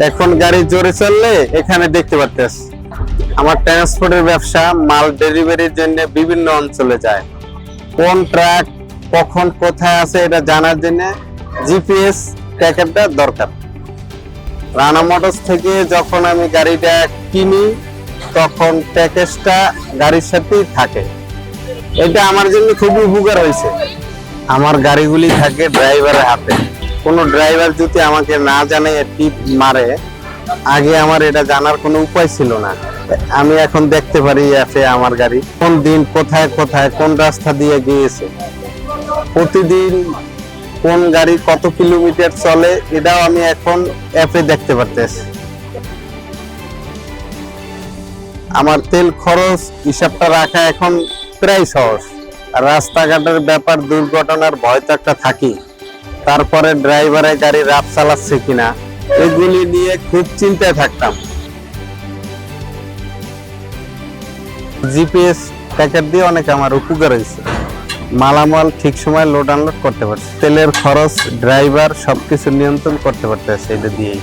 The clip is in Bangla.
এখন গাড়ি জোরে চললে এখানে দেখতে পাচ্ছেন আমার ট্রান্সপোর্টের ব্যবসা, মাল ডেলিভারির জন্য বিভিন্ন অঞ্চলে যায়। কোন ট্রাক কখন কোথায় আছে এটা জানার জন্য জিপিএস ট্র্যাকারটা দরকার। রানা মোটরস থেকে যখন আমি গাড়িটা কিনি তখন প্যাকেজটা গাড়ির সাথেই থাকে। এটা আমার জন্য খুবই উপকার হয়েছে। আমার গাড়িগুলি থাকে ড্রাইভারের হাতে। কোনো ড্রাইভার যদি আমাকে না জানে টিপ মারে, আগে আমার এটা জানার কোনো উপায় ছিল না। আমি এখন দেখতে পারি অ্যাপে আমার গাড়ি কোন দিন কোথায় কোথায় কোন রাস্তা দিয়ে গিয়েছে, প্রতিদিন কোন গাড়ি কত কিলোমিটার চলে, এটাও আমি এখন অ্যাপে দেখতে পারতেছি। আমার তেল খরচ হিসাবটা রাখা এখন প্রায় সহজ। রাস্তাঘাটের ব্যাপার, দুর্ঘটনার ভয় তো একটা থাকি। তারপরে ড্রাইভারের গাড়ি রাফ চালাচ্ছে কিনা এগুলি নিয়ে খুব চিন্তায় থাকতাম। জিপিএস ট্র্যাকার দিয়ে অনেক আমার উপকার হয়েছে। মালামাল ঠিক সময় লোড আনলোড করতে পারছি। তেলের খরচ, ড্রাইভার সবকিছু নিয়ন্ত্রণ করতে পারতেছে এটা দিয়েই।